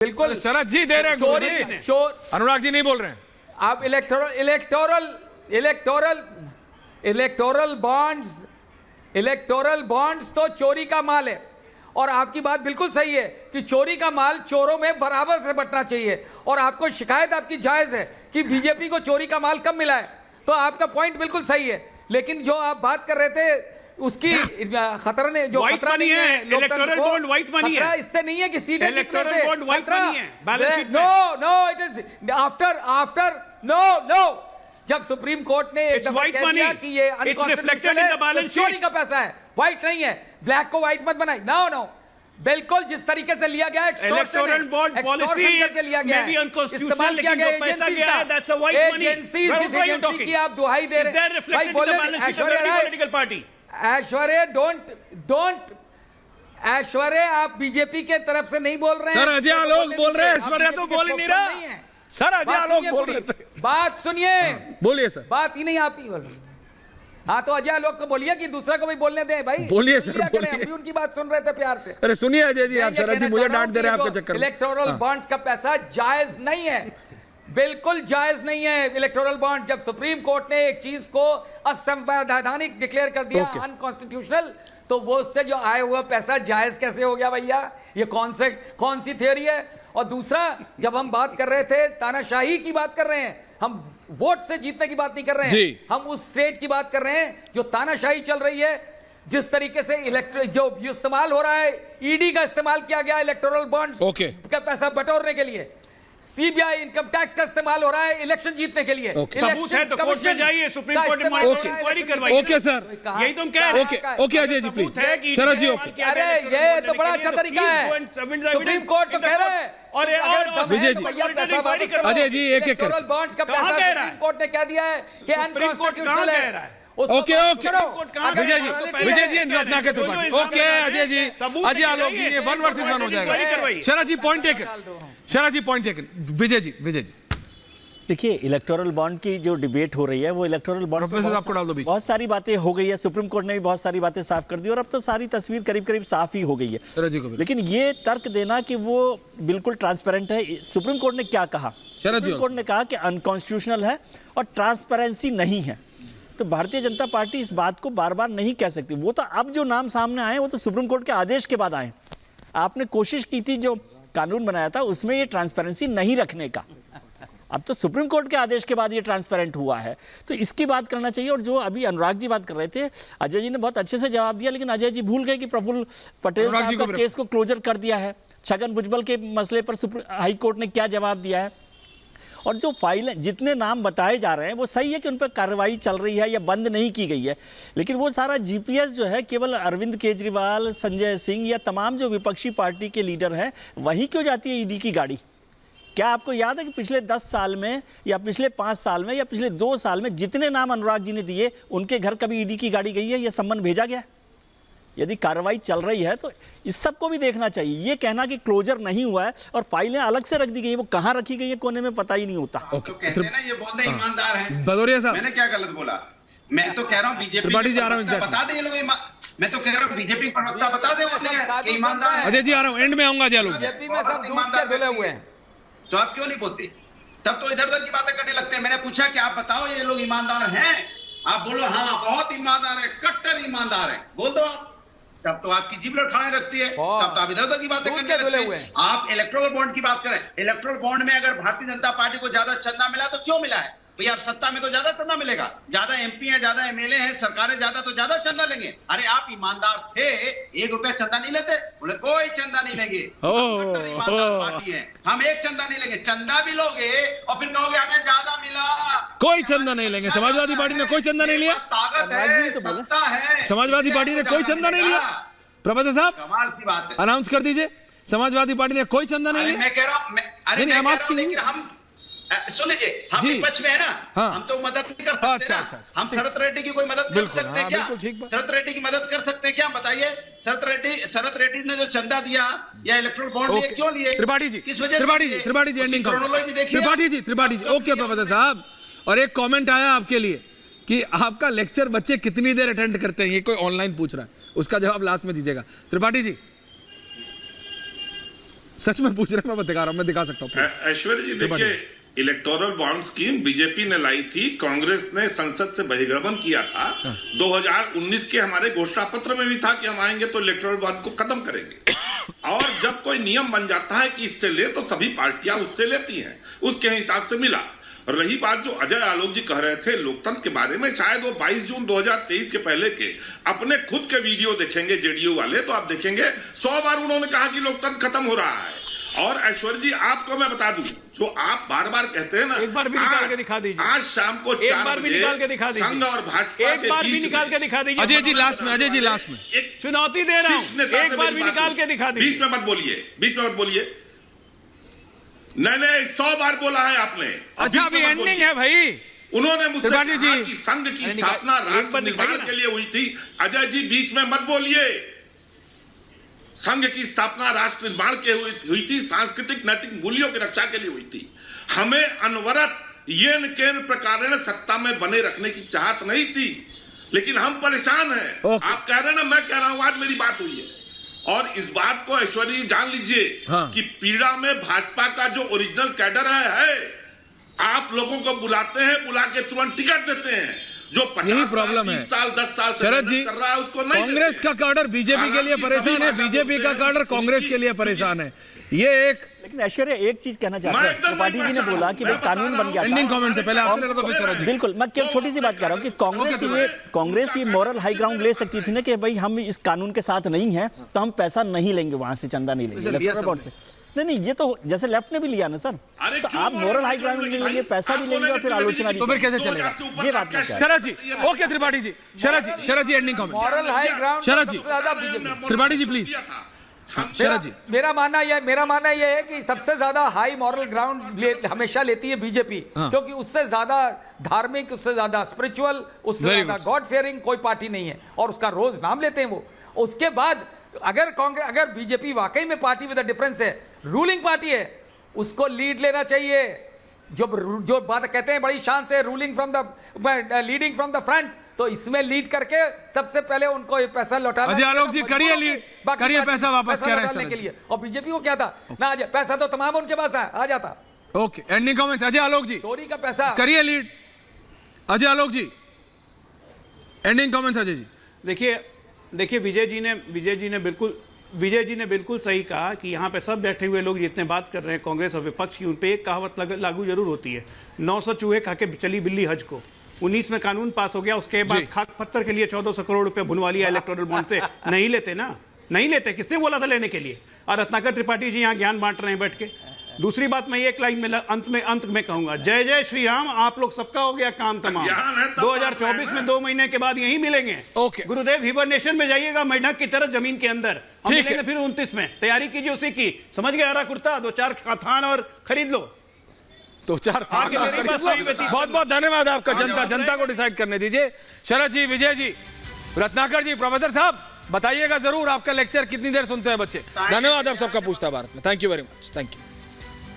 बिल्कुल शरद जी दे रहे हैं गुरुजी। अनुराग जी नहीं बोल रहे हैं। आप इलेक्टोरल बॉन्ड्स तो चोरी का माल है। और आपकी बात बिल्कुल सही है कि चोरी का माल चोरों में बराबर से बंटना चाहिए। और आपको शिकायत आपकी जायज है कि बीजेपी को चोरी का माल कम मिला है, तो आपका पॉइंट बिल्कुल सही है। लेकिन जो आप बात कर रहे थे उसकी खतरा ने जो खतरा नहीं है, इलेक्टोरल बॉन्ड व्हाइट मनी है, इससे नहीं है कि सीटें इलेक्टोरल बॉन्ड व्हाइट मनी है, बैलेंस शीट में। No it is after no जब सुप्रीम कोर्ट ने एक दफा कह दिया कि ये अनकॉन्स्टिट्यूशनल है, चोरी का पैसा है, व्हाइट नहीं है। ब्लैक को व्हाइट मत बनाई। नो बिल्कुल जिस तरीके से लिया गया इलेक्टोरल बॉन्ड पॉलिसी करके लिया गया है, इस्तेमाल किया गया पैसा गया है, that's a white money. Agency की आप दुहाई दे रहे हैं भाई। बोले ऐश्वर्या आप बीजेपी के तरफ से नहीं बोल रहे हैं। सर अजय आलोक बोल रहे हैं, ऐश्वर्या तो बोल ही नहीं रहा। सर अजय आलोक बोल रहे थे। बात सुनिए, बोलिए सर। बात ही नहीं आप ही बोल। हाँ तो अजय आलोक को बोलिए कि दूसरा को भी बोलने दें भाई। बोलिए सर, बोलिए। हम भी उनकी बात सुन रहे थे प्यार से। अरे सुनिए अजय जी, आप शरद जी मुझे डांट दे रहे हैं आपके चक्कर में। इलेक्टोरल बॉन्ड्स का पैसा जायज नहीं है, बिल्कुल जायज नहीं है इलेक्टोरल बॉन्ड। जब सुप्रीम कोर्ट ने एक चीज को असंवैधानिक डिक्लेयर कर दिया, अनकॉन्स्टिट्यूशनल, तो वो उससे जो आया हुआ पैसा जायज कैसे हो गया भैया? ये कौन सी थियोरी है? और दूसरा, जब हम बात कर रहे थे तानाशाही की बात कर रहे हैं, हम वोट से जीतने की बात नहीं कर रहे हैं, हम उस स्टेट की बात कर रहे हैं जो तानाशाही चल रही है। जिस तरीके से जो इस्तेमाल हो रहा है, ईडी का इस्तेमाल किया गया इलेक्टोरल बॉन्ड्स का पैसा बटोरने के लिए, सीबीआई इनकम टैक्स का इस्तेमाल हो रहा है इलेक्शन जीतने के लिए। सबूत है तो कोर्ट में जाइए, सुप्रीम कोर्ट में इंक्वायरी करवाइए। ओके सर, यही तुम कह रहे हैं। Okay Ajay ji please. Sharad ji okay. अरे ये तो बड़ा अच्छा तरीका है, सुप्रीम कोर्ट तो कह रहा है। और विजय जी, अजय जी एक एक कर। बॉन्ड्स का पैसा सुप्रीम कोर्ट ने कह दिया है कि अनकॉन्स्टिट्यूशनल है। ओके विजय जी रत्ना के त्रिपाठी। ओके अजय जी, अजय आलोक जी, ये 1 वर्सेस 1 हो जाएगा। शरद जी पॉइंट टेकन। विजय जी देखिए, इलेक्टोरल बॉन्ड की जो डिबेट हो रही है वो इलेक्टोरल बॉन्ड प्रोफेसर आपको डाल दो बीच। बहुत सारी बातें हो गई है, सुप्रीम कोर्ट ने भी बहुत सारी बातें साफ कर दी और अब तो सारी तस्वीर करीब करीब साफ ही हो गई है। लेकिन ये तर्क देना कि वो बिल्कुल ट्रांसपेरेंट है, सुप्रीम कोर्ट ने क्या कहा? सुप्रीम कोर्ट ने कहा कि अनकॉन्स्टिट्यूशनल है और ट्रांसपेरेंसी नहीं है। तो भारतीय जनता पार्टी इस बात को बार बार नहीं कह सकती। वो तो अब जो नाम सामने आए वो तो सुप्रीम कोर्ट के आदेश के बाद आए। आपने कोशिश की थी जो कानून बनाया था उसमें ये ट्रांसपेरेंसी नहीं रखने का, अब तो सुप्रीम कोर्ट के आदेश के बाद ये ट्रांसपेरेंट हुआ है, तो इसकी बात करना चाहिए। और जो अभी अनुराग जी बात कर रहे थे, अजय जी ने बहुत अच्छे से जवाब दिया, लेकिन अजय जी भूल गए कि प्रफुल्ल पटेल साहब का केस को क्लोजर कर दिया है। छगन भुजबल के मसले पर हाई कोर्ट ने क्या जवाब दिया है। और जो फाइलें, जितने नाम बताए जा रहे हैं वो सही है कि उन पर कार्रवाई चल रही है या बंद नहीं की गई है, लेकिन वो सारा जीपीएस जो है केवल अरविंद केजरीवाल, संजय सिंह या तमाम जो विपक्षी पार्टी के लीडर हैं वहीं क्यों जाती है ईडी की गाड़ी? क्या आपको याद है कि पिछले 10 साल में या पिछले 5 साल में या पिछले 2 साल में जितने नाम अनुराग जी ने दिए उनके घर कभी ईडी की गाड़ी गई है या सम्मन भेजा गया? यदि कार्रवाई चल रही है तो इस सब को भी देखना चाहिए। ये कहना कि क्लोजर नहीं हुआ है और फाइलें अलग से रख दी गई है, वो कहाँ रखी गई है कोने में पता ही नहीं होता। तो कहते हैं ना, ये बोलते ईमानदार हैं। भदौरिया साहब, मैंने क्या गलत बोला? मैं तो कह रहा हूँ बीजेपी बता दे ये लोग। मैं तो कह रहा हूँ बीजेपी प्रवक्ता बता दे ईमानदार है। अजय जी आ रहा हूँ, एंड में आऊंगा। तो आप क्यों नहीं बोलते? तब तो इधर उधर की बातें करने लगते हैं। मैंने पूछा कि आप बताओ ये लोग ईमानदार हैं? आप बोलो हाँ बहुत ईमानदार है, कट्टर ईमानदार है, बोल दो आप। तब तो आपकी जीभ लड़खड़ाने लगती है, तब तो आप इधर उधर की बातें करने लगते हैं। आप इलेक्टोरल बॉन्ड की बात करें, इलेक्टोरल बॉन्ड में अगर भारतीय जनता पार्टी को ज्यादा चंदा मिला तो क्यों मिला है भैया? आप सत्ता में तो ज्यादा चंदा मिलेगा, ज्यादा एमपी है, ज्यादा एमएलए है, सरकारें ज्यादा तो ज्यादा चंदा लेंगे। अरे आप ईमानदार थे, 1 रुपया चंदा नहीं लेते? बोले कोई चंदा नहीं लेंगे, ईमानदार पार्टी है, हम 1 चंदा नहीं लेंगे। चंदा भी लोगे और फिर कहोगे हमें ज्यादा मिला, कोई चंदा नहीं लेंगे। समाजवादी पार्टी ने कोई चंदा नहीं लिया। ताकत है, सत्ता है, समाजवादी पार्टी ने कोई चंदा नहीं लिया। प्रोफेसर साहब कमाल की बात है, अनाउंस कर दीजिए, समाजवादी पार्टी ने कोई चंदा नहीं लिया। मैं कह रहा हूं, लेकिन हम सुन लीजिए, हम विपक्ष में है ना, हम तो मदद नहीं कर सकते ना। हम शरद रेड्डी की कोई मदद कर सकते हैं क्या? शरद रेड्डी की मदद कर सकते हैं क्या? बताइए। शरद रेड्डी ने जो चंदा दिया या इलेक्ट्रोल बॉन्ड लिए, क्यों लिए? Tripathi ji ending Tripathi ji okay professor साहब। और एक कमेंट आया आपके लिए कि आपका लेक्चर बच्चे कितनी देर अटेंड करते हैं, ये कोई ऑनलाइन पूछ रहा है, उसका जवाब लास्ट में दीजिएगा। त्रिपाठी जी सच में पूछ रहे हैं, मैं दिखा रहा हूं, मैं दिखा सकता हूं। ऐश्वर्या जी देखिए, इलेक्टोरल बॉन्ड स्कीम बीजेपी ने लाई थी, कांग्रेस ने संसद से बहिर्गमन किया था। 2019 के हमारे घोषणा पत्र में भी था कि हम आएंगे तो इलेक्टोरल बॉन्ड को खत्म करेंगे। और जब कोई नियम बन जाता है कि इससे ले, तो सभी पार्टियां उससे लेती हैं, उसके हिसाब से मिला। रही बात जो अजय आलोक जी कह रहे थे लोकतंत्र के बारे में, शायद वो 22 जून 2023 के पहले के अपने खुद के वीडियो देखेंगे जेडीयू वाले, तो आप देखेंगे 100 बार उन्होंने कहा कि लोकतंत्र खत्म हो रहा है। और ऐश्वर्या जी आपको मैं बता दूं, जो आप बार बार कहते हैं ना, एक बार भी निकाल के दिखा दीजिए। आज शाम को 4 बजे संघ और भाजपा एक बार भी निकाल के दिखा दीजिए। अजय जी लास्ट में, अजय जी लास्ट में एक चुनौती दे रहा हूं, एक बार भी निकाल के दिखा दीजिए। बीच में मत बोलिए, बीच में मत बोलिए। नहीं 100 बार बोला है आपने। अच्छा अभी एंडिंग है भाई। उन्होंने मुझसे त्रिपाठी कहा जी कि संघ की स्थापना राष्ट्र निर्माण के लिए हुई थी। अजय जी बीच में मत बोलिए। संघ की स्थापना राष्ट्र निर्माण के हुई थी, सांस्कृतिक नैतिक मूल्यों की रक्षा के लिए हुई थी। हमें अनवरत येन केन प्रकारेण सत्ता में बने रखने की चाहत नहीं थी, लेकिन हम परेशान हैं। आप कह रहे हैं ना, मैं कह रहा हूं, आज मेरी बात हुई है। और इस बात को ऐश्वर्या जी जान लीजिए कि पीड़ा में भाजपा का जो ओरिजिनल कैडर है, आप लोगों को बुलाते हैं, बुला के तुरंत टिकट देते हैं। जो 50 साल 30 साल 10 साल से मेहनत कर रहा है उसको नहीं। कांग्रेस का कैडर बीजेपी के लिए परेशान है, बीजेपी का कैडर कांग्रेस के लिए परेशान है। ये एक, लेकिन ऐश्वर्या एक चीज कहना चाहता है, त्रिपाठी जी ने बोला कि भाई कानून बन गया था। एंडिंग कमेंट से पहले आपसे लड़का शरद जी। बिल्कुल, मैं केवल छोटी सी बात कर रहा हूँ कि कांग्रेस ये मॉरल हाई ग्राउंड ले सकती थी ना कि भाई हम इस कानून के साथ नहीं हैं तो हम पैसा नहीं लेंगे, वहां से चंदा नहीं लेंगे इलेक्टोरल बॉन्ड से। नहीं ये तो जैसे लेफ्ट ने भी लिया ना सर, तो आप मॉरल हाई ग्राउंड भी लेंगे, पैसा भी लेंगे और फिर आलोचना भी। तो फिर कैसे चलेगा ये बात है Sharad ji. Okay Tripathi ji, Sharad ji ending comment. Moral high ground Sharad ji, Tripathi ji please. Sharad ji, मेरा मानना यह है कि सबसे ज्यादा हाई मॉरल ग्राउंड हमेशा लेती है बीजेपी, क्योंकि उससे ज्यादा धार्मिक, उससे ज्यादा स्पिरिचुअल, उससे ज्यादा गॉड फियरिंग कोई पार्टी नहीं है, और उसका रोज नाम लेते हैं वो। उसके बाद अगर बीजेपी वाकई में पार्टी विद डिफरेंस है, रूलिंग पार्टी है, उसको लीड लेना चाहिए। जो बात कहते हैं बड़ी शान से, लीडिंग फ्रॉम द फ्रंट, तो इसमें लीड करके सबसे पहले उनको पैसा लौटाना। अजय आलोक जी करिए लीड, करिए पैसा वापस कह रहे हैं के लिए। और बीजेपी को क्या था ना, पैसा तो तमाम उनके पास आ जाता। Okay ending comments Ajay Alok जी। चोरी का पैसा करिए लीड, अजय आलोक जी एंडिंग कमेंट्स। अजय जी देखिए विजय जी ने बिल्कुल सही कहा कि यहाँ पे सब बैठे हुए लोग जितने बात कर रहे हैं कांग्रेस और विपक्ष की, उन पे एक कहावत लागू जरूर होती है, 900 चूहे खा के चली बिल्ली हज को। 19 में कानून पास हो गया, उसके बाद खाक पत्थर के लिए 1400 करोड़ रुपए भुनवा लिया इलेक्टोरल बॉन्ड से। नहीं लेते ना, नहीं लेते, किसने बोला था लेने के लिए? और रत्नाकर त्रिपाठी जी यहाँ ज्ञान बांट रहे हैं बैठ के। दूसरी बात मैं एक लाइन में अंत में कहूंगा, जय जय श्री राम, आप लोग सबका हो गया काम तमाम। 2024 में 2 महीने के बाद यहीं मिलेंगे। गुरुदेव हिबरनेशन में जाइएगा, मेढक की तरह जमीन के अंदर। हम मिलेंगे फिर 29 में, तैयारी कीजिए उसी की। समझ गए? हरा कुर्ता 2-4 थान और खरीद लो, 2-4 थान। बहुत बहुत धन्यवाद आपका। जनता को डिसाइड करने दीजिए। शरद जी, विजय जी, रत्नाकर जी, प्रोफेसर साहब बताइएगा जरूर आपका लेक्चर कितनी देर सुनते हैं बच्चे। धन्यवाद आप सबका पूछता भारत में। Thank you very much, thank you.